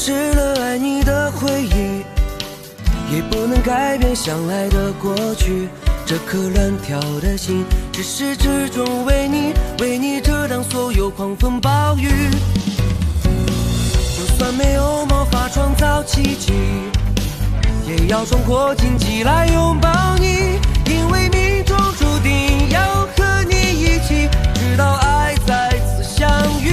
失了爱你的回忆，也不能改变相爱的过去。这颗乱跳的心，至始至终为你遮挡所有狂风暴雨。就算没有魔法创造奇迹，也要闯过荆棘来拥抱你，因为命中注定要和你一起，直到爱再次相遇。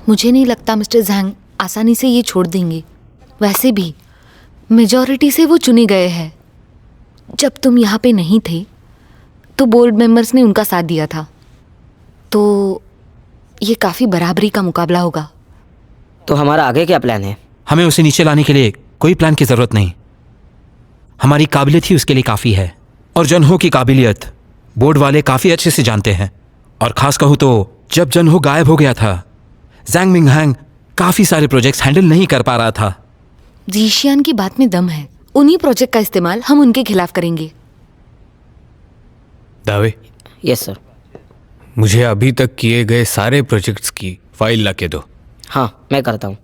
मुझे नहीं लगता मिस्टर ज़ैंग आसानी से ये छोड़ देंगे। वैसे भी मेजॉरिटी से वो चुने गए हैं। जब तुम यहाँ पे नहीं थे तो बोर्ड मेंबर्स ने उनका साथ दिया था, तो ये काफ़ी बराबरी का मुकाबला होगा। तो हमारा आगे क्या प्लान है? हमें उसे नीचे लाने के लिए कोई प्लान की ज़रूरत नहीं। हमारी काबिलियत ही उसके लिए काफ़ी है, और जनहो की काबिलियत बोर्ड वाले काफ़ी अच्छे से जानते हैं। और ख़ास कहूँ तो जब जनहो गायब हो गया था, ज़ैंग मिंगहैंग काफ़ी सारे प्रोजेक्ट्स हैंडल नहीं कर पा रहा था। जीशियान की बात में दम है। उन्हीं प्रोजेक्ट का इस्तेमाल हम उनके खिलाफ करेंगे। दावे, यस सर। मुझे अभी तक किए गए सारे प्रोजेक्ट्स की फाइल ला के दो। हाँ, मैं करता हूँ।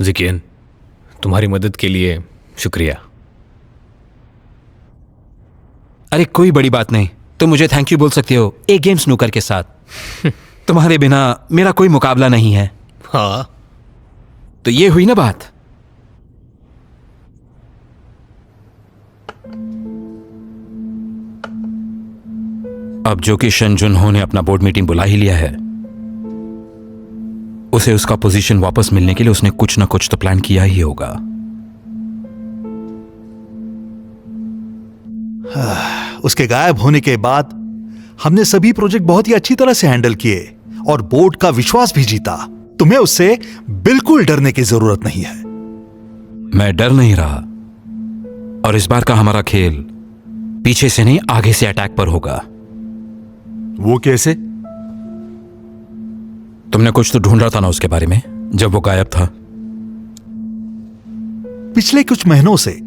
ज़िकियन, तुम्हारी मदद के लिए शुक्रिया। अरे कोई बड़ी बात नहीं, तुम मुझे थैंक यू बोल सकते हो एक गेम स्नूकर के साथ। तुम्हारे बिना मेरा कोई मुकाबला नहीं है। हाँ, तो ये हुई ना बात। अब जो कि शन जुनहो ने अपना बोर्ड मीटिंग बुला ही लिया है, उसे उसका पोजीशन वापस मिलने के लिए उसने कुछ ना कुछ तो प्लान किया ही होगा। उसके गायब होने के बाद हमने सभी प्रोजेक्ट बहुत ही अच्छी तरह से हैंडल किए और बोर्ड का विश्वास भी जीता। तुम्हें उससे बिल्कुल डरने की जरूरत नहीं है। मैं डर नहीं रहा, और इस बार का हमारा खेल पीछे से नहीं आगे से अटैक पर होगा। वो कैसे? तुमने कुछ तो ढूंढ रहा था ना उसके बारे में जब वो गायब था। पिछले कुछ महीनों से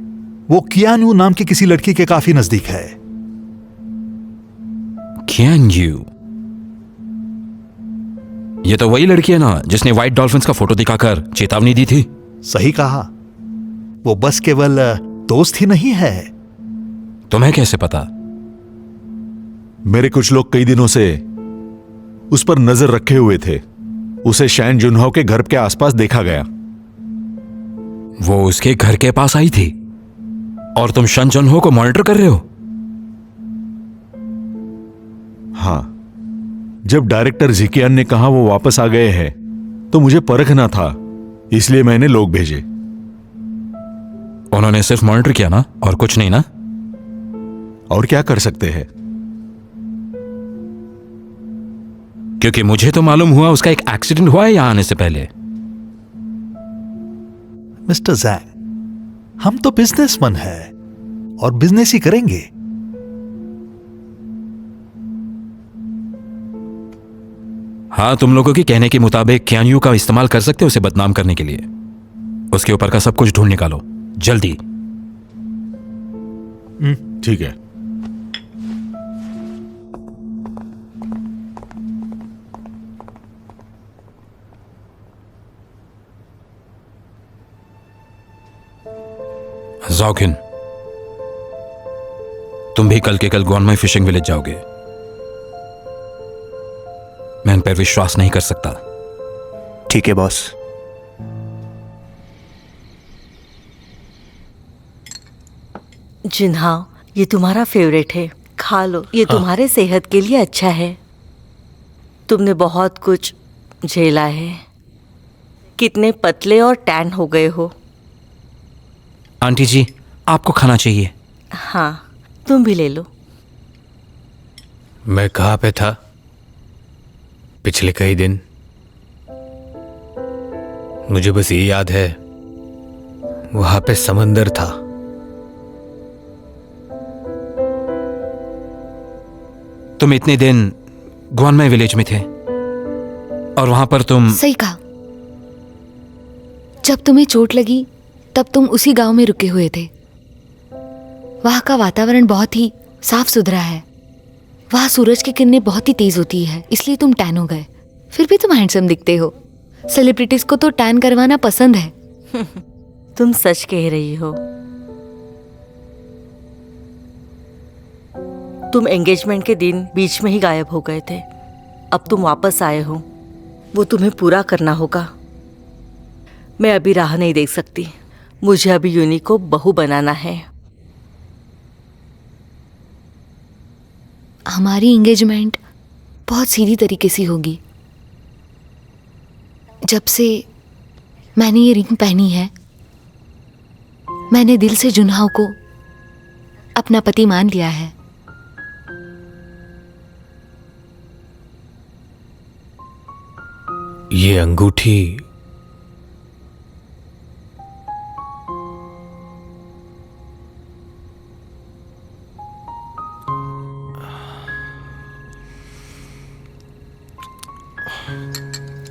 वो कियानू नाम की किसी लड़की के काफी नजदीक है। कियानू? ये तो वही लड़की है ना जिसने व्हाइट डॉल्फिन्स का फोटो दिखाकर चेतावनी दी थी। सही कहा। वो बस केवल दोस्त ही नहीं है। तुम्हें कैसे पता? मेरे कुछ लोग कई दिनों से उस पर नजर रखे हुए थे। उसे शैन जुनहो के घर के आसपास देखा गया। वो उसके घर के पास आई थी और तुम शन जुनहो को मॉनिटर कर रहे हो? हाँ, जब डायरेक्टर ज़िकियन ने कहा वो वापस आ गए हैं तो मुझे परखना था, इसलिए मैंने लोग भेजे। उन्होंने सिर्फ मॉनिटर किया ना, और कुछ नहीं ना? और क्या कर सकते हैं? क्योंकि मुझे तो मालूम हुआ उसका एक एक्सीडेंट हुआ है यहां आने से पहले। मिस्टर ज़ैंग, हम तो बिजनेसमैन हैं और बिजनेस ही करेंगे। हाँ, तुम लोगों के कहने के मुताबिक कियानू का इस्तेमाल कर सकते हो उसे बदनाम करने के लिए। उसके ऊपर का सब कुछ ढूंढ निकालो जल्दी। ठीक है। ज़ाओकिन, तुम भी कल के कल ग्वानमाई फिशिंग विलेज जाओगे। मैं इन पर विश्वास नहीं कर सकता। ठीक है बॉस। जिन्हाओ, ये तुम्हारा फेवरेट है, खा लो, ये तुम्हारे सेहत के लिए अच्छा है। तुमने बहुत कुछ झेला है, कितने पतले और टैन हो गए हो। आंटी जी, आपको खाना चाहिए। हाँ, तुम भी ले लो। मैं कहाँ पे था पिछले कई दिन? मुझे बस ये याद है, वहां पे समंदर था। तुम इतने दिन ग्वानमाई विलेज में थे और वहां पर तुम। सही कहा। जब तुम्हें चोट लगी तब तुम उसी गांव में रुके हुए थे। वहां का वातावरण बहुत ही साफ सुथरा है। वहां सूरज की किरणें बहुत ही तेज होती है, इसलिए तुम टैन हो गए। फिर भी तुम हैंडसम दिखते हो। सेलिब्रिटीज को तो टैन करवाना पसंद है। तुम सच कह रही हो। तुम एंगेजमेंट के दिन बीच में ही गायब हो गए थे। अब तुम वापस आए हो, वो तुम्हें पूरा करना होगा। मैं अभी राह नहीं देख सकती। मुझे अभी यूनी को बहू बनाना है। हमारी एंगेजमेंट बहुत सीधी तरीके से होगी। जब से मैंने ये रिंग पहनी है, मैंने दिल से जुनहाव को अपना पति मान लिया है। ये अंगूठी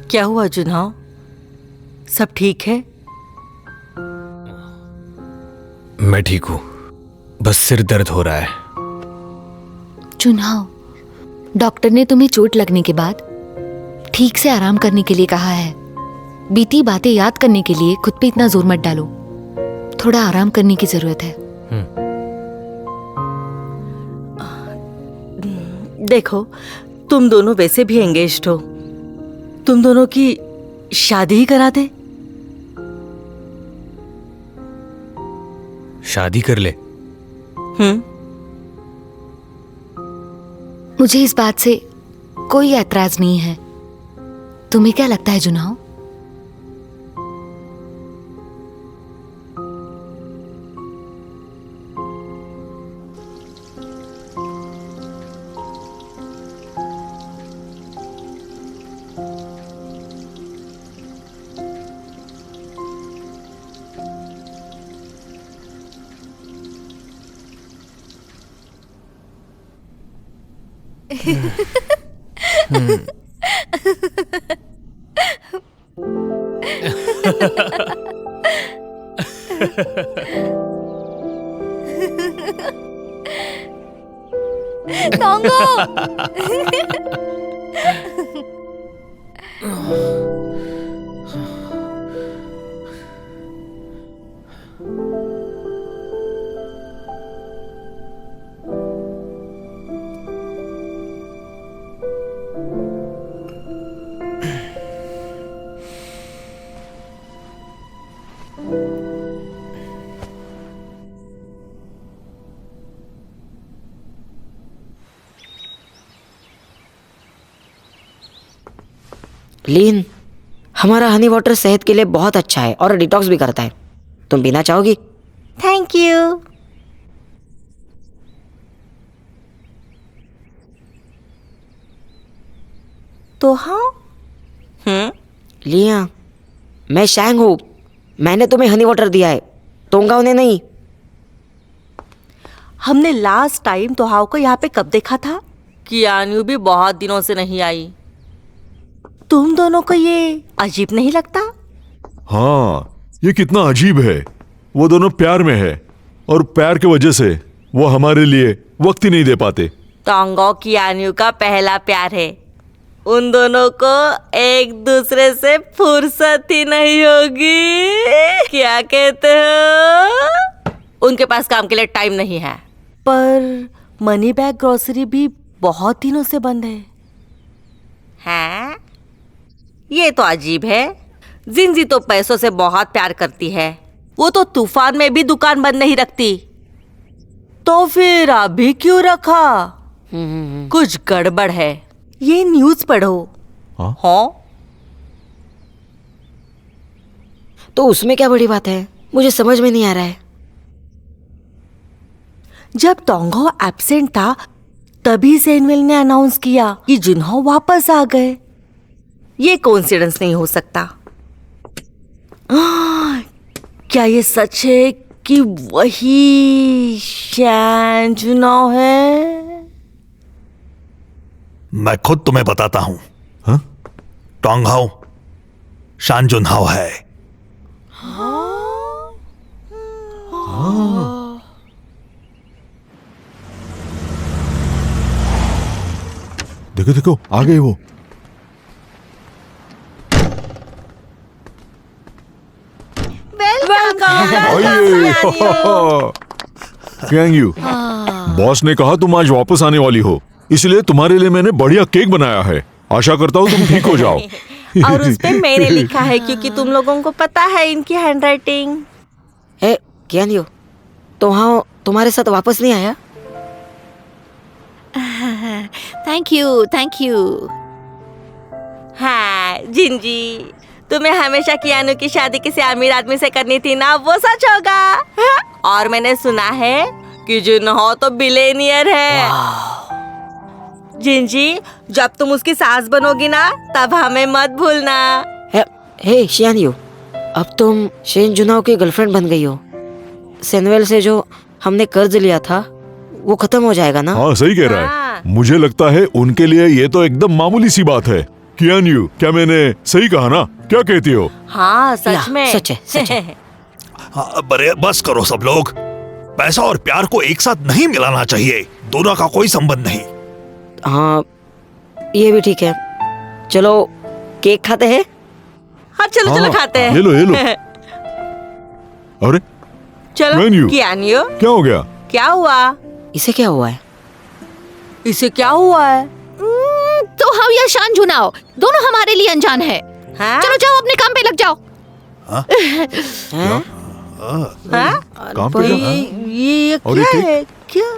क्या हुआ जुनहाव, सब ठीक है? मैं ठीक हूं, बस सिर दर्द हो रहा है। जुनहाव, डॉक्टर ने तुम्हें चोट लगने के बाद ठीक से आराम करने के लिए कहा है। बीती बातें याद करने के लिए खुद पे इतना जोर मत डालो। थोड़ा आराम करने की जरूरत है। देखो, तुम दोनों वैसे भी एंगेज्ड हो। तुम दोनों की शादी ही करा दे। शादी कर ले। मुझे इस बात से कोई ऐतराज नहीं है। तुम्हें क्या लगता है जुनहाव? टोंगो! लीन, हमारा हनी वाटर सेहत के लिए बहुत अच्छा है और डिटॉक्स भी करता है। तुम पीना चाहोगी? Thank you. तो हाँ, लिया, मैं शैंग हूँ। मैंने तुम्हें हनी वाटर दिया है, तोंगा ने नहीं। हमने लास्ट टाइम तोहाव को यहाँ पे कब देखा था? कियान्यू भी बहुत दिनों से नहीं आई। तुम दोनों को ये अजीब नहीं लगता? हाँ, ये कितना अजीब है। वो दोनों प्यार में है और प्यार की वजह से वो हमारे लिए वक्त ही नहीं दे पाते। तोंगो कियान्यू का पहला प्यार है। उन दोनों को एक दूसरे से फुर्सत ही नहीं होगी। क्या कहते हो? उनके पास काम के लिए टाइम नहीं है। पर मनी बैग ग्रोसरी भी बहुत दिनों से बंद है। हैं? ये तो अजीब है। जिंजी तो पैसों से बहुत प्यार करती है। वो तो तूफान में भी दुकान बंद नहीं रखती। तो फिर अभी क्यों रखा? कुछ गड़बड़ है, ये न्यूज़ पढ़ो। हाँ? तो उसमें क्या बड़ी बात है? मुझे समझ में नहीं आ रहा है। जब तोंगहो एब्सेंट था तभी सेनविल ने अनाउंस किया कि जुनहो वापस आ गए। ये कोइंसिडेंस नहीं हो सकता। क्या ये सच है कि वही शैन जुनहो है? मैं खुद तुम्हें बताता हूं। हाँ? टोंगहाओ शान जुनहाओ है। देखो देखो आ गए वो। आइए। Thank you. बॉस ने कहा तुम आज वापस आने वाली हो, इसलिए तुम्हारे लिए मैंने बढ़िया केक बनाया है। आशा करता हूँ तुम ठीक हो जाओ। और उस पे मैंने लिखा है क्योंकि तुम लोगों को पता है इनकी हैंडराइटिंग। ए कियानियो, तो हाँ तुम्हारे साथ वापस नहीं आया? Thank you. हाँ जिंजी, तुम्हें हमेशा कियानू की शादी किसी अमीर आदमी से करनी थी ना, वो सच होगा। हाँ? और मैंने सुना है कि जुनहो तो बिलियनियर है। जिंजी, जब तुम उसकी सास बनोगी ना तब हमें मत भूलना। हे शियानियो, अब तुम शेन जुनहो की गर्लफ्रेंड बन गई हो। सेनवेल से जो हमने कर्ज लिया था वो खत्म हो जाएगा ना? हाँ सही कह रहा है। मुझे लगता है उनके लिए ये तो एकदम मामूली सी बात है। कियान्यू, क्या मैंने सही कहा ना? क्या कहती हो? हाँ सच में। सच है। बरे बस करो सब लोग। पैसा और प्यार को एक साथ नहीं मिलाना चाहिए, दोनों का कोई संबंध नहीं। हाँ ये भी ठीक है। चलो केक खाते हैं। हाँ चलो खाते हैं। ले लो। अरे चलो कियान्यू, क्या हो गया? क्या हुआ? इसे क्या हुआ है? इसे क्या हुआ है? तो हम या शान जुनहो दोनों हमारे लिए अनजान है। हाँ? चलो जाओ अपने काम पे लग जाओ। हाँ? काम पे जा। ये और क्या ये है? क्या?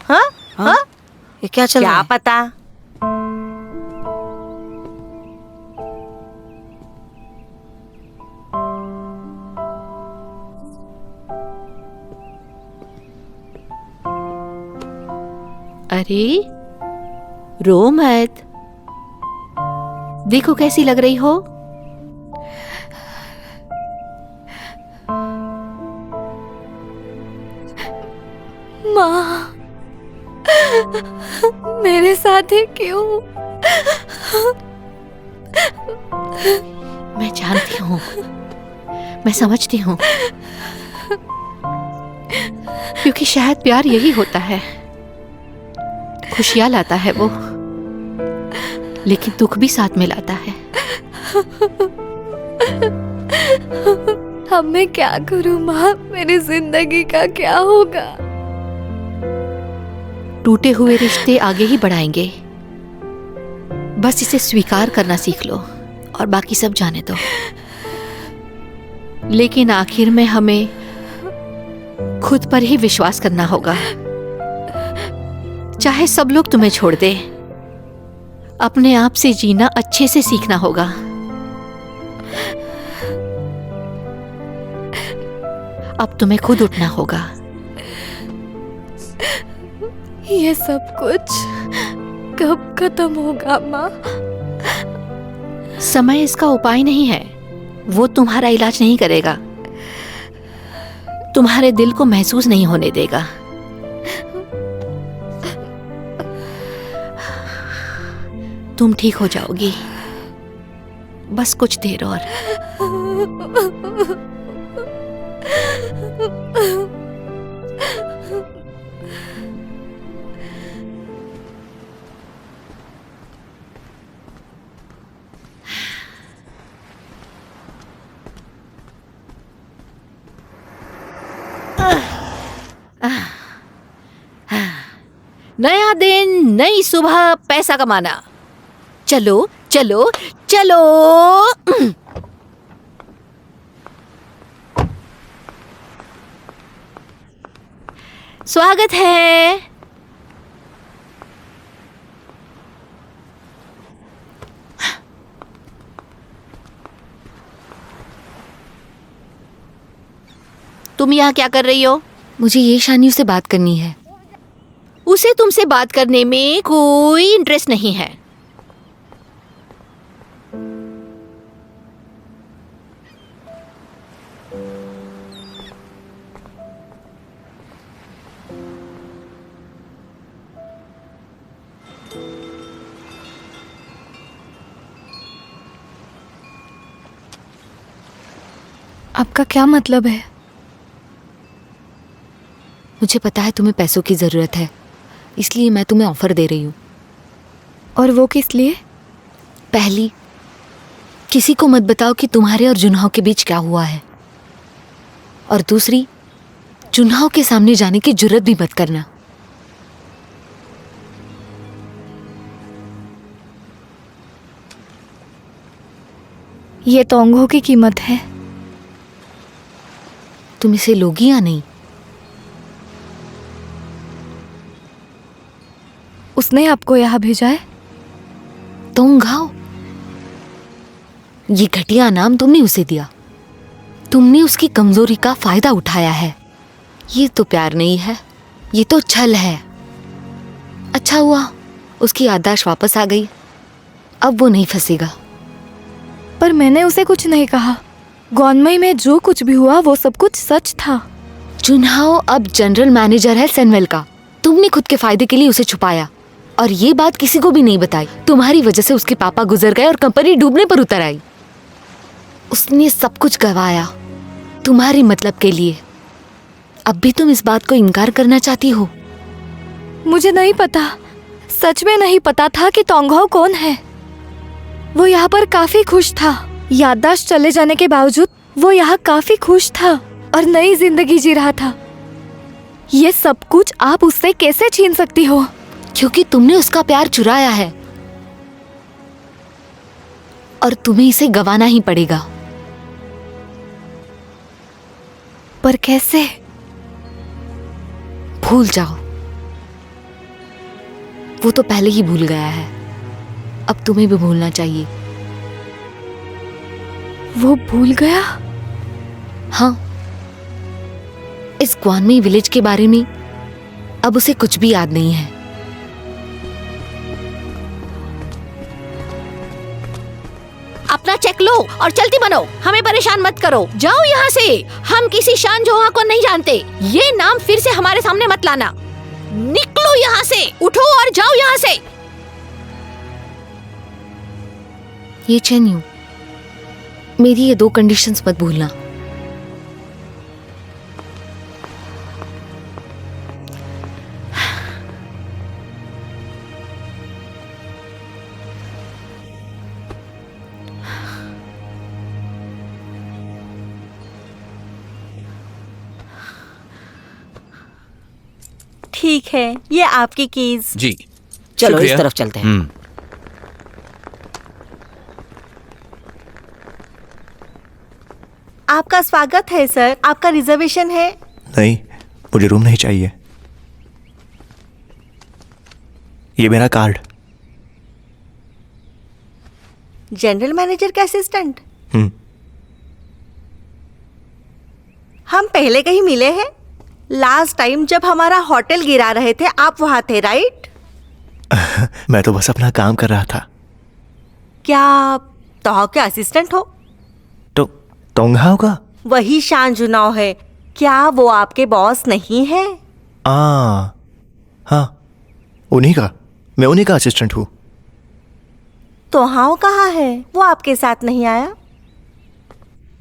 हाँ? हाँ? ये क्या चल रहा क्या है? पता? अरे रो मत, देखो कैसी लग रही हो। माँ, मेरे साथ ही क्यों? मैं जानती हूँ, मैं समझती हूँ, क्योंकि शायद प्यार यही होता है, खुशियाँ लाता है वो, लेकिन दुख भी साथ में लाता है। अब मैं क्या करूँ माँ? मेरी जिंदगी का क्या होगा? टूटे हुए रिश्ते आगे ही बढ़ाएंगे, बस इसे स्वीकार करना सीख लो और बाकी सब जाने दो। लेकिन आखिर में हमें खुद पर ही विश्वास करना होगा। चाहे सब लोग तुम्हें छोड़ दे, अपने आप से जीना अच्छे से सीखना होगा। अब तुम्हें खुद उठना होगा। ये सब कुछ कब खत्म होगा माँ? समय इसका उपाय नहीं है, वो तुम्हारा इलाज नहीं करेगा, तुम्हारे दिल को महसूस नहीं होने देगा। तुम ठीक हो जाओगी, बस कुछ देर और। नया दिन, नई सुबह, पैसा कमाना। चलो चलो चलो। स्वागत है। तुम यहाँ क्या कर रही हो? मुझे ये शानियों से बात करनी है। उसे तुमसे बात करने में कोई इंटरेस्ट नहीं है। आपका क्या मतलब है? मुझे पता है तुम्हें पैसों की ज़रूरत है, इसलिए मैं तुम्हें ऑफर दे रही हूँ। और वो किस लिए? पहली, किसी को मत बताओ कि तुम्हारे और जुनहाव के बीच क्या हुआ है। और दूसरी, जुनहाव के सामने जाने की जुर्रत भी मत करना। ये तोंगहो की कीमत है। तुम इसे लोगी या नहीं? उसने आपको यहाँ भेजा है? तोंगहाव? ये घटिया नाम तुमने उसे दिया। तुमने उसकी कमजोरी का फायदा उठाया है। ये तो प्यार नहीं है, ये तो छल है। अच्छा हुआ उसकी याददाश्त वापस आ गई, अब वो नहीं फंसेगा। पर मैंने उसे कुछ नहीं कहा। गॉनमई में जो कुछ भी हुआ वो सब कुछ सच था। जुनहाव अब जनरल मैनेजर है सेनवेल का। तुमने खुद के फायदे के लिए उसे छुपाया और ये बात किसी को भी नहीं बताई। तुम्हारी वजह से उसके पापा गुजर गए और कंपनी डूबने पर उतर आई। उसने सब कुछ गंवाया तुम्हारे मतलब के लिए। अब भी तुम इस बात को इनकार करना चाहती हो? मुझे नहीं पता, सच में नहीं पता था कि तोंगहो कौन है। वो यहाँ पर काफी खुश था। याददाश्त चले जाने के बावजूद वो यहाँ काफी खुश था और नई जिंदगी जी रहा था। ये सब कुछ आप उससे कैसे छीन सकती हो? क्योंकि तुमने उसका प्यार चुराया है और तुम्हें इसे गंवाना ही पड़ेगा। पर कैसे? भूल जाओ। वो तो पहले ही भूल गया है, अब तुम्हें भी भूलना चाहिए। वो भूल गया? हाँ, इस ग्वानमेई विलेज के बारे में अब उसे कुछ भी याद नहीं है। अपना चेक लो और चलती बनो, हमें परेशान मत करो। जाओ यहाँ से। हम किसी शान जोहा को नहीं जानते। ये नाम फिर से हमारे सामने मत लाना। निकलो यहाँ से, उठो और जाओ यहाँ से। ये चेन्यू, मेरी ये 2 कंडीशंस मत भूलना। ठीक है, ये आपकी कीज। जी चलो शुक्रिया। इस तरफ चलते हैं। आपका स्वागत है सर। आपका रिजर्वेशन है? नहीं, मुझे रूम नहीं चाहिए। ये मेरा कार्ड। जनरल मैनेजर का असिस्टेंट? हम्म। हम पहले कहीं मिले हैं? लास्ट टाइम जब हमारा होटल गिरा रहे थे आप वहां थे, राइट? मैं तो बस अपना काम कर रहा था। क्या आप तोहाव के असिस्टेंट हो? तो तोंगहाव का? वही शान जुनाव है। क्या वो आपके बॉस नहीं है? हाँ, उन्हीं का। मैं उन्हीं का असिस्टेंट हूँ। तोहाव कहाँ है? वो आपके साथ नहीं आया?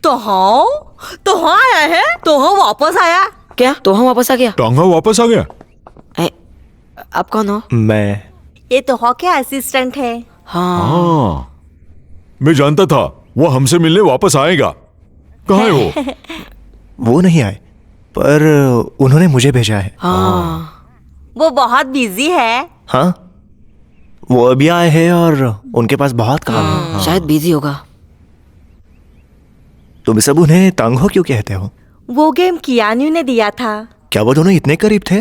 तोहाव आया है? तोहाव वापस आया? क्या तोंगहो वापस आ गया? टोंगहाव वापस आ गया? आप कौन हो? मैं ये तोहाव के असिस्टेंट है। हाँ, मैं जानता था वो हमसे मिलने वापस आएगा। कहाँ है वो? वो नहीं आए, पर उन्होंने मुझे भेजा है। वो बहुत बिजी है। हाँ, वो अभी आए हैं और उनके पास बहुत काम है। शायद बिजी होगा। तुम सब उन्हें तोंगहो क्यों कहते हो? वो गेम कियान्यू ने दिया था। क्या वो दोनों इतने करीब थे?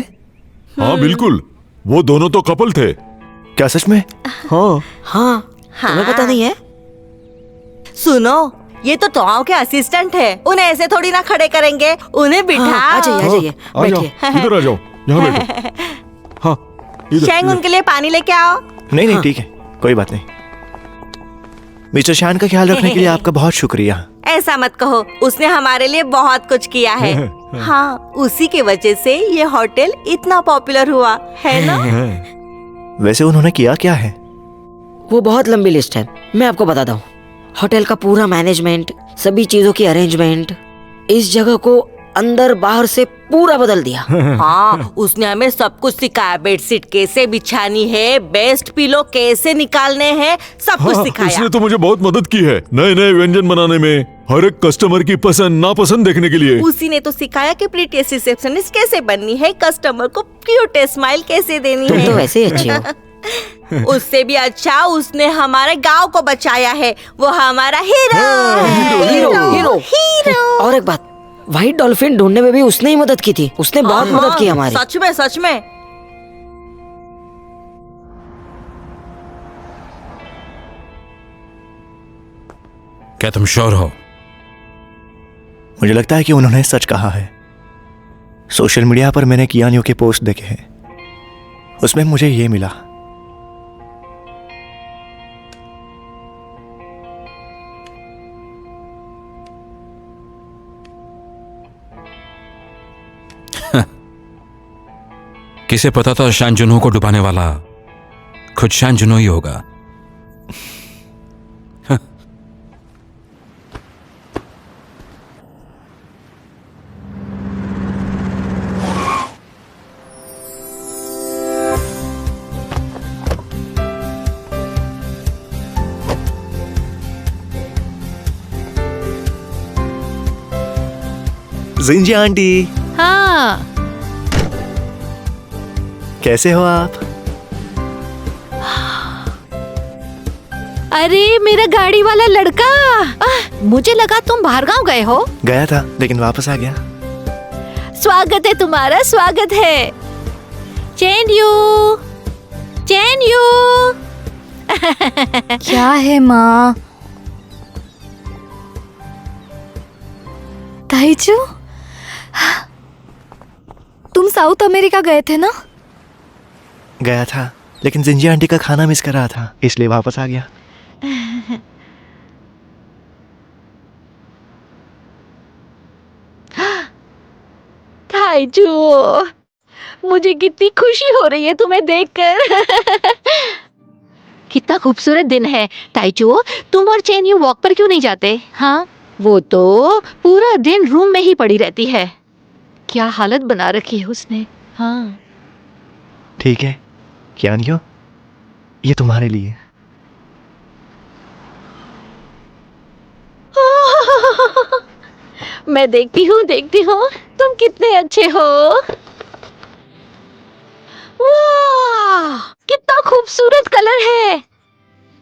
हाँ बिल्कुल, वो दोनों तो कपल थे। क्या सच में? हाँ हाँ, तुम्हें पता नहीं है? सुनो, ये तो तोआओ के असिस्टेंट है, उन्हें ऐसे थोड़ी ना खड़े करेंगे, उन्हें बिठाओ। हाँ, आ जाइए आ जाओ, बैठिए। इधर आ जाओ, यहाँ बैठो। हाँ इधर, शेंग, इधर। उनके लिए पानी लेके आओ। नहीं नहीं ठीक है, कोई बात नहीं। मिस्टर शान का ख्याल रखने के लिए आपका बहुत शुक्रिया। ऐसा मत कहो, उसने हमारे लिए बहुत कुछ किया है। हाँ, उसी की वजह से ये होटल इतना पॉपुलर हुआ है ना। वैसे उन्होंने किया क्या है? वो बहुत लंबी लिस्ट है, मैं आपको बताता हूँ। होटल का पूरा मैनेजमेंट, सभी चीजों की अरेंजमेंट, इस जगह को अंदर बाहर से पूरा बदल दिया। हाँ, उसने हमें सब कुछ सिखाया। बेडशीट कैसे बिछानी है, बेस्ट पिलो कैसे निकालने हैं, सब कुछ सिखाया। इसने तो मुझे बहुत मदद की है नए नए व्यंजन बनाने में, हर एक कस्टमर की पसंद नापसंद देखने के लिए। उसी ने तो सिखाया कि प्रीटियस्ट रिसेप्शनिस्ट कैसे बननी है, कस्टमर को क्यूट स्माइल कैसे देनी तुम है। तो वैसे ही अच्छी हो। उससे भी अच्छा उसने हमारे गांव को बचाया है। वो हमारा हीरो है। हीरो। और एक बात, व्हाइट डॉल्फिन ढूंढने में भी उसने ही मदद की थी। उसने बहुत मदद की हमारी। सच में सच में। क्या तुम श्योर हो? मुझे लगता है कि उन्होंने सच कहा है। सोशल मीडिया पर मैंने कियानियो के पोस्ट देखे हैं, उसमें मुझे ये मिला। किसे पता था शान जुनहो को डुबाने वाला खुद शान जुनहो ही होगा। जिंजी आंटी, हाँ, कैसे हो आप? अरे मेरा गाड़ी वाला लड़का, मुझे लगा तुम बाहर गांव गए हो। गया था लेकिन वापस आ गया। स्वागत है तुम्हारा, स्वागत है। चैन यू, चैन यू। क्या है माँ? ताइचू, तुम साउथ अमेरिका गए थे ना? गया था लेकिन जिंजी आंटी का खाना मिस कर रहा था, इसलिए वापस आ गया। ताइचू, मुझे कितनी खुशी हो रही है तुम्हें देखकर। कितना खूबसूरत दिन है। ताइचू, तुम और चैन यू वॉक पर क्यों नहीं जाते? हाँ, वो तो पूरा दिन रूम में ही पड़ी रहती है। क्या हालत बना रखी है उसने। हाँ, ठीक है कियानियो, ये तुम्हारे लिए। मैं देखती हूँ तुम कितने अच्छे हो। वाह, कितना खूबसूरत कलर है।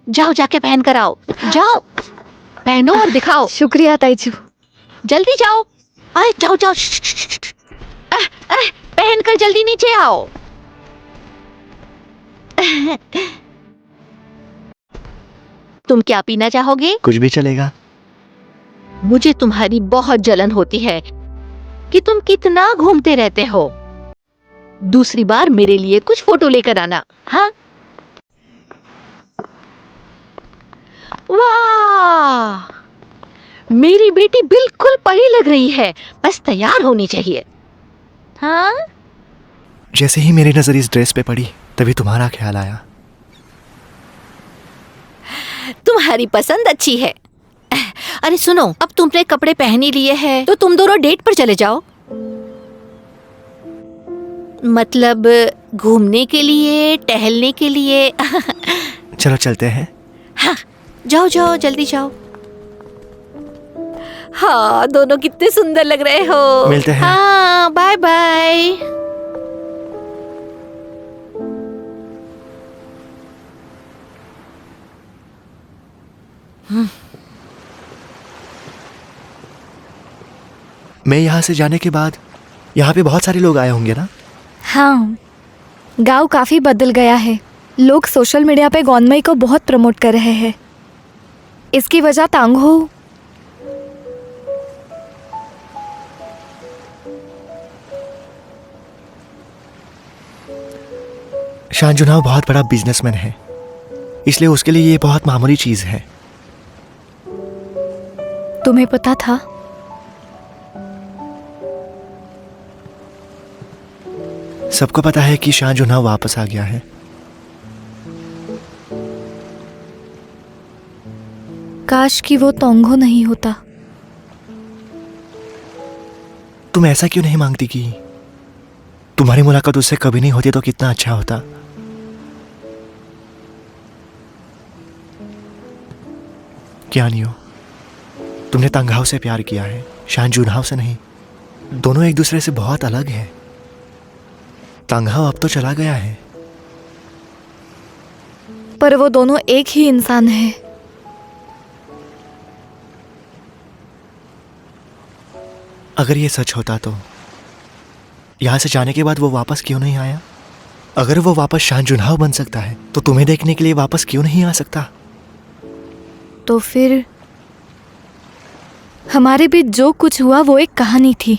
जाओ जाके पहन कर आओ, जाओ पहनो और दिखाओ। शुक्रिया ताइचू। जल्दी जाओ, अरे जाओ जाओ। पहन कर जल्दी नीचे आओ। तुम क्या पीना चाहोगे? कुछ भी चलेगा। मुझे तुम्हारी बहुत जलन होती है कि तुम कितना घूमते रहते हो। दूसरी बार मेरे लिए कुछ फोटो लेकर आना। हाँ, वाह, मेरी बेटी बिल्कुल परी लग रही है, बस तैयार होनी चाहिए। हाँ, जैसे ही मेरी नजर इस ड्रेस पे पड़ी तभी तुम्हारा ख्याल आया। तुम्हारी पसंद अच्छी है। अरे सुनो, अब तुमने कपड़े पहन ही लिए हैं, तो तुम दोनों डेट पर चले जाओ। मतलब घूमने के लिए, टहलने के लिए। चलो चलते हैं। हाँ, जाओ जाओ, जल्दी जाओ। हाँ, दोनों कितने सुंदर लग रहे हो। मिलते हैं। हाँ, बाय बाय। मैं यहाँ से जाने के बाद यहाँ पे बहुत सारे लोग आए होंगे ना? हाँ, गांव काफी बदल गया है। लोग सोशल मीडिया पे गौनमई को बहुत प्रमोट कर रहे हैं। इसकी वजह तांगहो। शान जुनहो बहुत बड़ा बिजनेसमैन है, इसलिए उसके लिए ये बहुत मामूली चीज है। तुम्हें पता था? सबको पता है कि शान जुनहो वापस आ गया है। काश कि वो तोंगहो नहीं होता। तुम ऐसा क्यों नहीं मांगती कि तुम्हारी मुलाकात उससे कभी नहीं होती तो कितना अच्छा होता। क्या नियो, तुमने तांगहाओ से प्यार किया है, शान जुनहाओ से नहीं। दोनों एक दूसरे से बहुत अलग हैं। तांगहाओ अब तो चला गया है, पर वो दोनों एक ही इंसान है। अगर ये सच होता तो यहां से जाने के बाद वो वापस क्यों नहीं आया? अगर वो वापस शान जुनहाओ बन सकता है तो तुम्हें देखने के लिए वापस क्यों नहीं आ सकता? तो फिर हमारे बीच जो कुछ हुआ वो एक कहानी थी।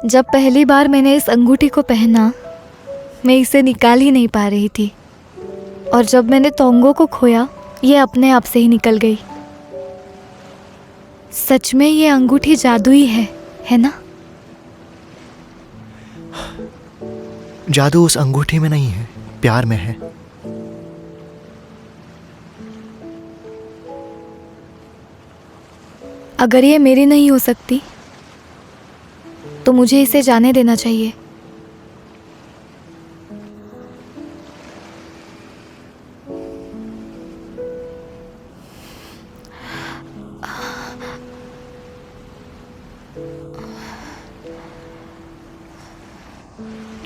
जब पहली बार मैंने इस अंगूठी को पहना, मैं इसे निकाल ही नहीं पा रही थी, और जब मैंने तोंगो को खोया, ये अपने आप से ही निकल गई। सच में ये अंगूठी जादुई है ना? जादू उस अंगूठी में नहीं है, प्यार में है। अगर ये मेरी नहीं हो सकती तो मुझे इसे जाने देना चाहिए।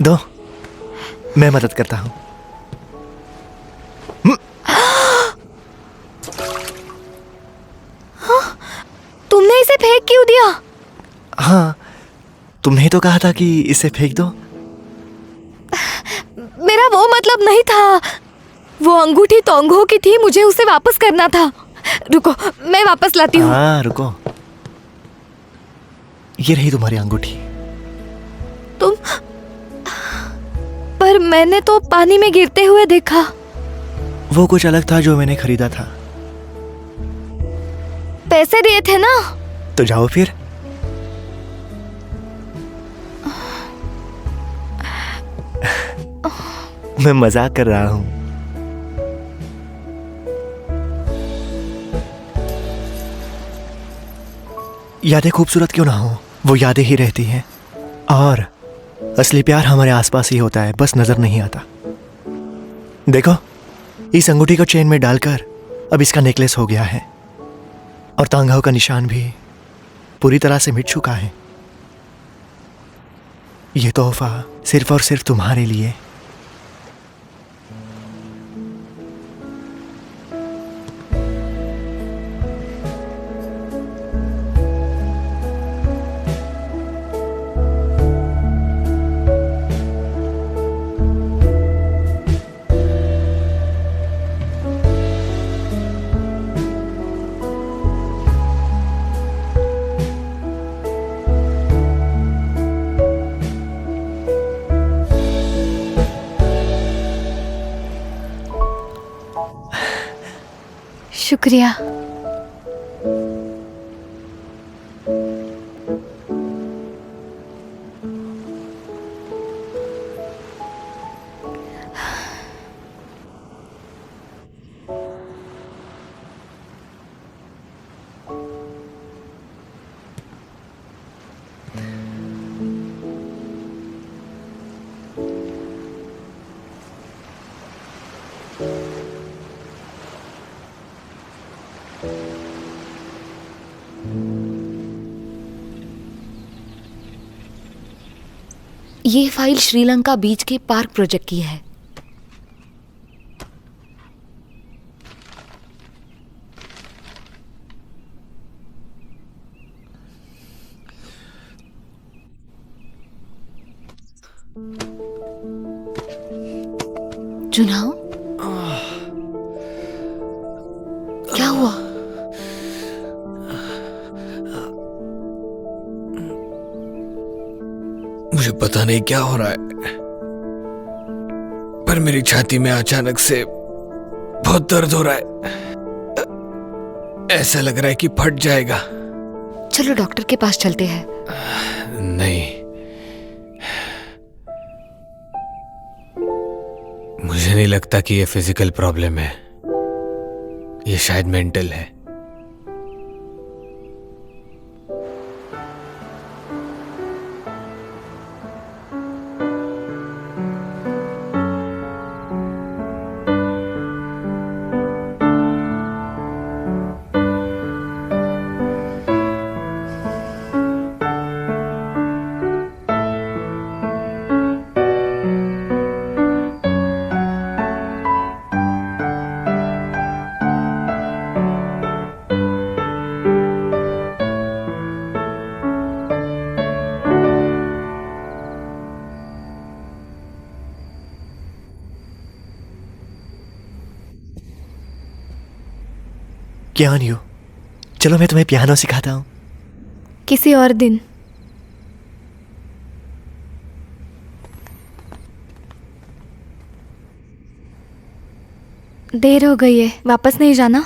दो, मैं मदद करता हूं। तुमने इसे फेंक क्यों दिया? हाँ, तुमने ही तो कहा था कि इसे फेंक दो। मेरा वो मतलब नहीं था। वो अंगूठी तोंगहो की थी, मुझे उसे वापस करना था। रुको, मैं वापस लाती हूँ। हाँ रुको, ये रही तुम्हारी अंगूठी। तुम, पर मैंने तो पानी में गिरते हुए देखा। वो कुछ अलग था जो मैंने खरीदा था। पैसे दिए थे ना? तो जाओ फिर। मैं मजाक कर रहा हूं। यादें खूबसूरत क्यों ना हो, वो यादें ही रहती हैं। और असली प्यार हमारे आसपास ही होता है, बस नजर नहीं आता। देखो, इस अंगूठी को चेन में डालकर अब इसका नेकलेस हो गया है, और तांगहाओ का निशान भी पूरी तरह से मिट चुका है। ये तोहफा सिर्फ और सिर्फ तुम्हारे लिए। शुक्रिया। ये फाइल श्रीलंका बीच के पार्क प्रोजेक्ट की है। जुनाओ, क्या हुआ? मुझे पता नहीं क्या हो रहा है, पर मेरी छाती में अचानक से बहुत दर्द हो रहा है। ऐसा लग रहा है कि फट जाएगा। चलो डॉक्टर के पास चलते हैं। नहीं, मुझे नहीं लगता कि ये फिजिकल प्रॉब्लम है, ये शायद मेंटल है। क्या नहीं हो, चलो मैं तुम्हें पियानो सिखाता हूँ। किसी और दिन। देर हो गई है, वापस नहीं जाना?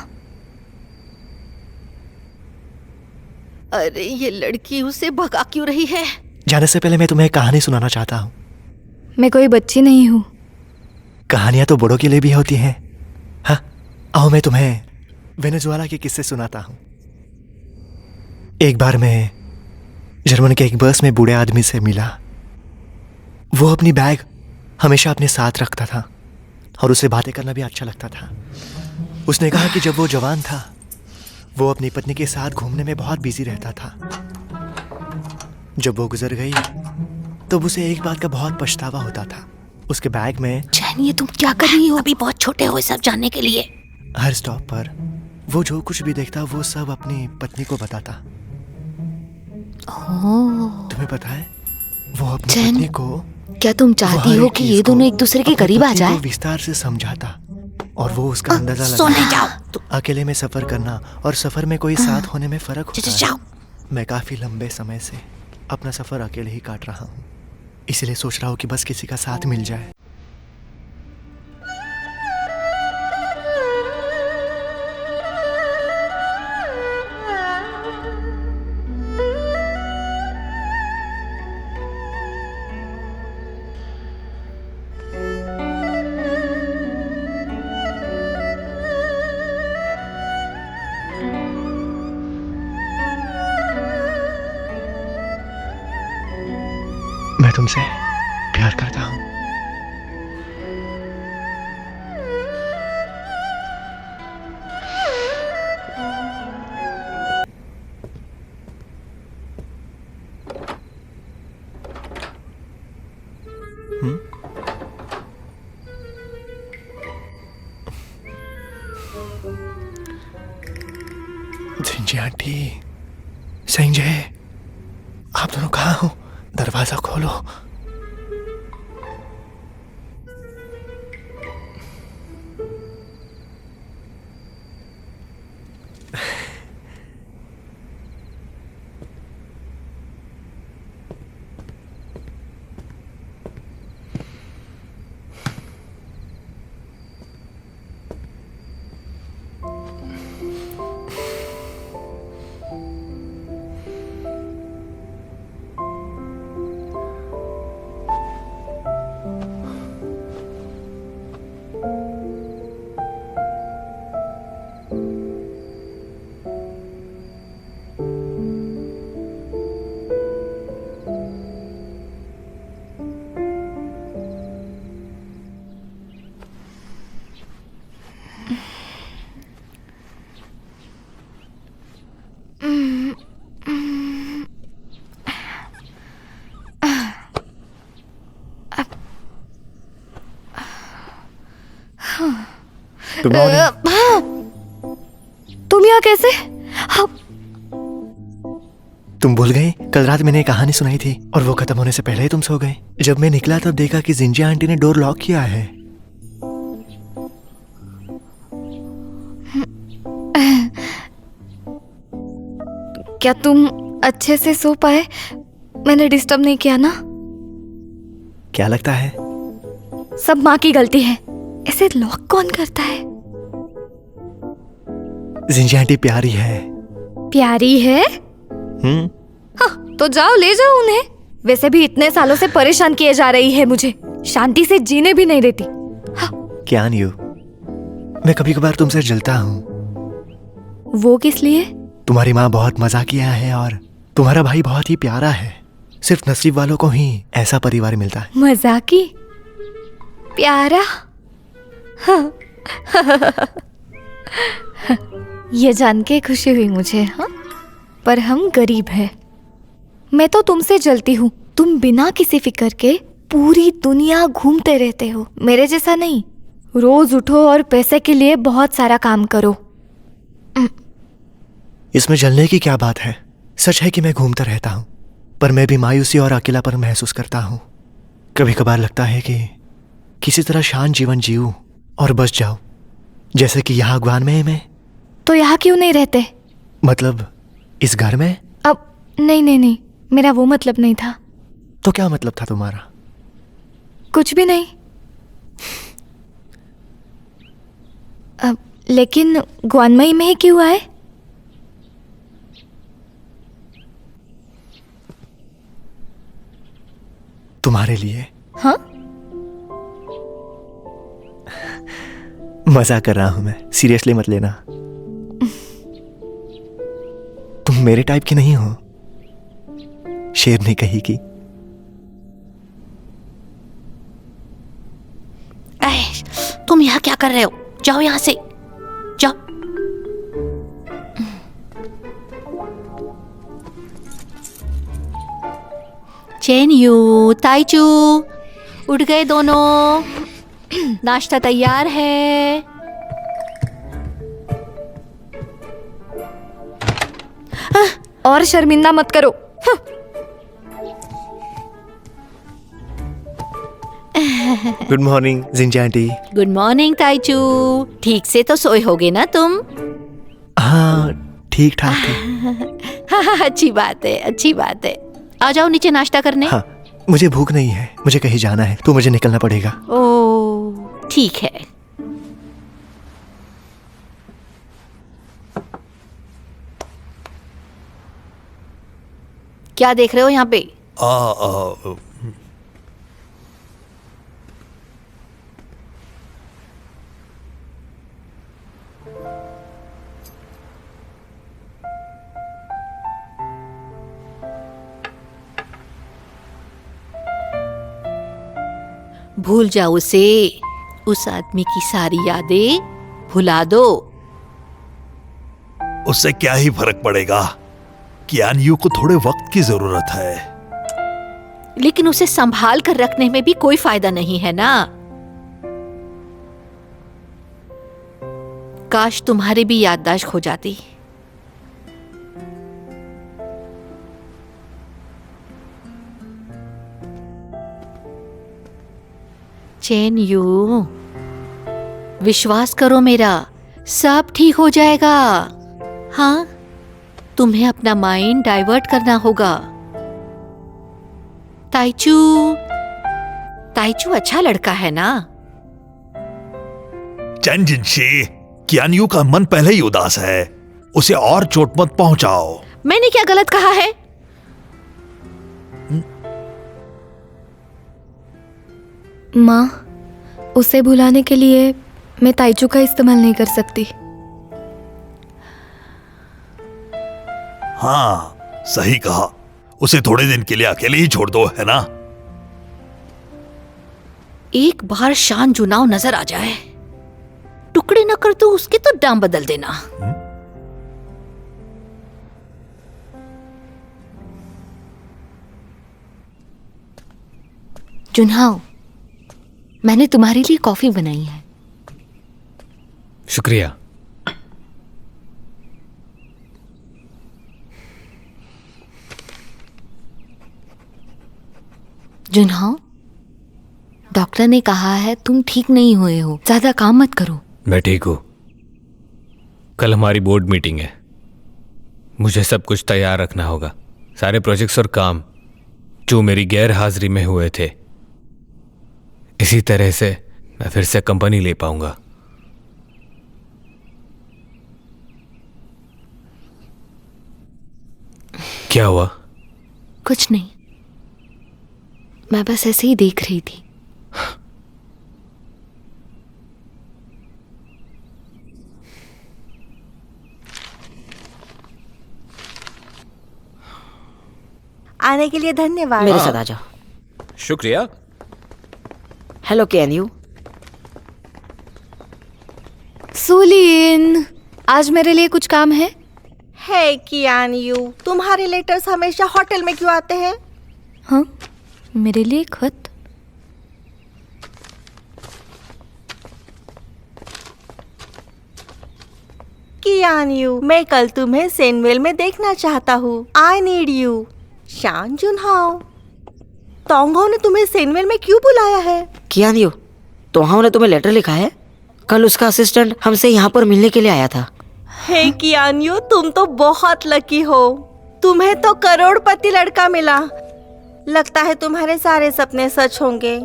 अरे ये लड़की उसे भगा क्यों रही है? जाने से पहले मैं तुम्हें एक कहानी सुनाना चाहता हूँ। मैं कोई बच्ची नहीं हूँ। कहानियां तो बड़ों के लिए भी होती हैं। हाँ, आओ मैं तुम्हें वेनेजुएला के किस्से सुनाता हूँ। एक बार मैं जर्मन के एक बस में बूढ़े आदमी से मिला। वो अपनी बैग हमेशा अपने साथ रखता था और उसे बातें करना भी अच्छा लगता था। उसने कहा कि जब वो जवान था, वो अपनी पत्नी के साथ घूमने में बहुत बिजी रहता था। जब वो गुजर गई तब उसे एक बात का बहुत पछतावा होता था। उसके बैग में चैन, ये तुम क्या कर रही हो? अभी बहुत छोटे हो सब जानने के लिए। हर स्टॉप पर वो जो कुछ भी देखता वो सब अपनी पत्नी को बताता। तुम्हें पता है, वो अपनी चैन, पत्नी को क्या तुम चाहती हो कि ये दोनों एक दूसरे के करीब आ जाए? विस्तार से समझाता और वो उसका अंदाजा सोने जाओ। अकेले में सफर करना और सफर में कोई साथ होने में फर्क होता है। मैं काफी लंबे समय से अपना सफर अकेले ही काट रहा हूँ, इसलिए सोच रहा हूँ कि बस किसी का साथ मिल जाए। मैं तुमसे प्यार करता हूँ। जिंजी आंटी, संजय, आप दोनों कहाँ हो? दरवाजा खोलो। Good morning. तुम यहाँ कैसे? हाँ, तुम भूल गए कल रात मैंने एक कहानी सुनाई थी और वो खत्म होने से पहले ही तुम सो गए। जब मैं निकला तब देखा कि जिंजिया आंटी ने डोर लॉक किया है। क्या तुम अच्छे से सो पाए? मैंने डिस्टर्ब नहीं किया ना? क्या लगता है? सब माँ की गलती है। ऐसे लॉक कौन करता है? जिंजिया आंटी प्यारी है। प्यारी है? हाँ, तो जाओ ले जाओ उन्हें। वैसे भी इतने सालों से परेशान किए जा रही है मुझे, शांति से जीने भी नहीं देती। हाँ। क्या न्यू? मैं कभी कभार तुमसे जलता हूँ। वो किस लिए? तुम्हारी माँ बहुत मजाकिया है और तुम्हारा भाई बहुत ही प्यारा है। सिर्फ नसीब वालों को ही ऐसा परिवार मिलता है। मजाकी? प्यारा? हाँ। ये जान के खुशी हुई मुझे। हाँ, पर हम गरीब हैं। मैं तो तुमसे जलती हूँ। तुम बिना किसी फिक्र के पूरी दुनिया घूमते रहते हो। मेरे जैसा नहीं। रोज उठो और पैसे के लिए बहुत सारा काम करो। इसमें जलने की क्या बात है? सच है कि मैं घूमता रहता हूँ, पर मैं भी मायूसी और अकेलापन महसूस करता हूँ। कभी कभार लगता है कि किसी तरह शांत जीवन जीऊं और बस जाऊं, जैसे कि यहाँ अगवान में है मैं। तो यहाँ क्यों नहीं रहते? मतलब इस घर में? अब नहीं, मेरा वो मतलब नहीं था। तो क्या मतलब था तुम्हारा? कुछ भी नहीं। अब लेकिन ग्वानमई में ही क्यों आए? तुम्हारे लिए। हाँ? मजाक कर रहा हूं मैं, सीरियसली मत लेना। तुम मेरे टाइप की नहीं हो, शेरनी कही की। तुम यहाँ क्या कर रहे हो? जाओ यहाँ से, जाओ। चेन यू, ताइचू, उठ गए दोनों। नाश्ता तैयार है। और शर्मिंदा मत करो। गुड मॉर्निंग जिंजिया आंटी। गुड मॉर्निंग ताइचू। ठीक से तो सोए होगे ना तुम? हाँ, ठीक ठाक थे। हाँ, अच्छी बात है, अच्छी बात है। आ जाओ नीचे नाश्ता करने। हाँ, मुझे भूख नहीं है, मुझे कहीं जाना है तो मुझे निकलना पड़ेगा। ओह, ठीक है। क्या देख रहे हो यहाँ पे? भूल जाओ उसे, उस आदमी की सारी यादें भुला दो। उससे क्या ही फर्क पड़ेगा? कियानयू को थोड़े वक्त की जरूरत है। लेकिन उसे संभाल कर रखने में भी कोई फायदा नहीं है ना। काश तुम्हारी भी याददाश्त खो जाती। चेन यू, विश्वास करो मेरा, सब ठीक हो जाएगा। हाँ, तुम्हें अपना माइंड डाइवर्ट करना होगा। ताइचू, ताइचू अच्छा लड़का है ना? चेन जिनशी, कियानयू का मन पहले ही उदास है, उसे और चोट मत पहुंचाओ। मैंने क्या गलत कहा है? माँ, उसे भुलाने के लिए मैं ताइचू का इस्तेमाल नहीं कर सकती। हाँ, सही कहा। उसे थोड़े दिन के लिए अकेले ही छोड़ दो, है ना? एक बार शान जुनाव नजर आ जाए, टुकड़े न कर तो उसके तो दाम बदल देना। जुनहाओ, मैंने तुम्हारे लिए कॉफी बनाई है। शुक्रिया। जुनहो, डॉक्टर ने कहा है तुम ठीक नहीं हुए हो, ज्यादा काम मत करो। मैं ठीक हूँ। कल हमारी बोर्ड मीटिंग है, मुझे सब कुछ तैयार रखना होगा। सारे प्रोजेक्ट्स और काम जो मेरी गैर हाजिरी में हुए थे, इसी तरह से मैं फिर से कंपनी ले पाऊंगा। क्या हुआ? कुछ नहीं, मैं बस ऐसे ही देख रही थी। आने के लिए धन्यवाद। मेरे साथ आ जाओ। शुक्रिया। Hello can you. सुलीन, आज मेरे लिए कुछ काम है? है कियान यू, तुम्हारे लेटर्स हमेशा होटल में क्यों आते हैं? हाँ, मेरे लिए खत? कियान यू, मैं कल तुम्हें सेनवेल में देखना चाहता हूँ। I need you. शान जुनहाओ, तोंगहो ने तुम्हें सेनवेल में क्यों बुलाया है? कियान यू, तोहाओ ने तुम्हें लेटर लिखा है? कल उसका असिस्टेंट हमसे यहाँ पर मिलने के लिए आया था। हे कियान यू, तुम तो बहुत लकी हो। तुम्हें तो करोड़पति लड़का मिला। लगता है तुम्हारे सारे सपने सच होंगे।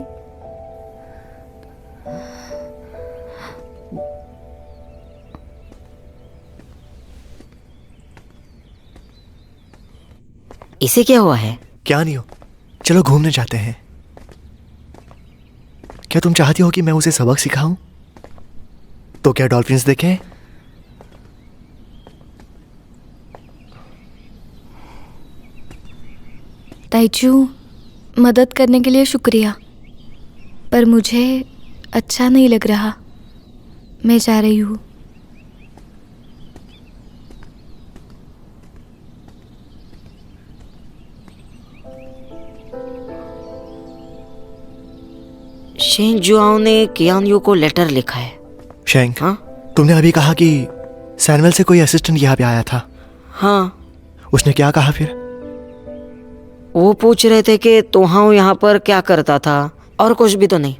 इसे क्या हुआ है? क्या नहीं हो, चलो घूमने जाते हैं। क्या तुम चाहती हो कि मैं उसे सबक सिखाऊं? तो क्या डॉल्फिन्स देखें? ताइचू, मदद करने के लिए शुक्रिया, पर मुझे अच्छा नहीं लग रहा। मैं जा रही हूँ। शेन जुआओ ने कियान यू को लेटर लिखा है। शेंग, हाँ तुमने अभी कहा कि सैमुअल से कोई असिस्टेंट यहाँ पे आया था। हाँ, उसने क्या कहा फिर? वो पूछ रहे थे कि तोहाओ यहाँ पर क्या करता था, और कुछ भी तो नहीं।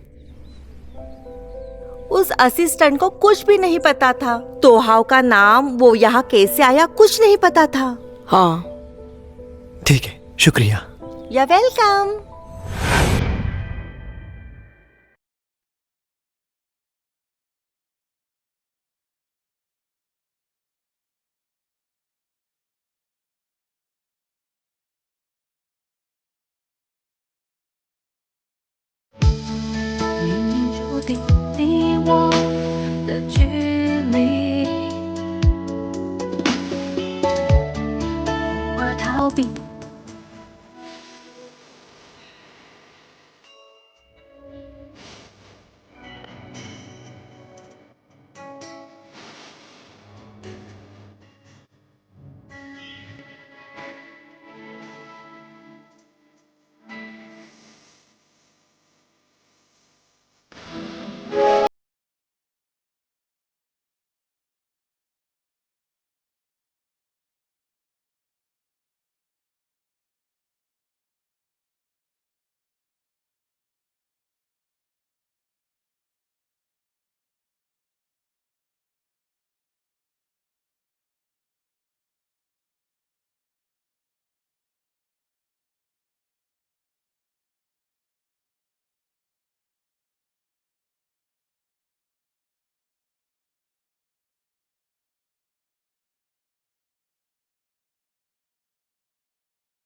उस असिस्टेंट को कुछ भी नहीं पता था। तोहाओ का नाम, वो यहाँ कैसे आया, कुछ नहीं पता था। हाँ ठीक है, शुक्रिया। या वेलकम।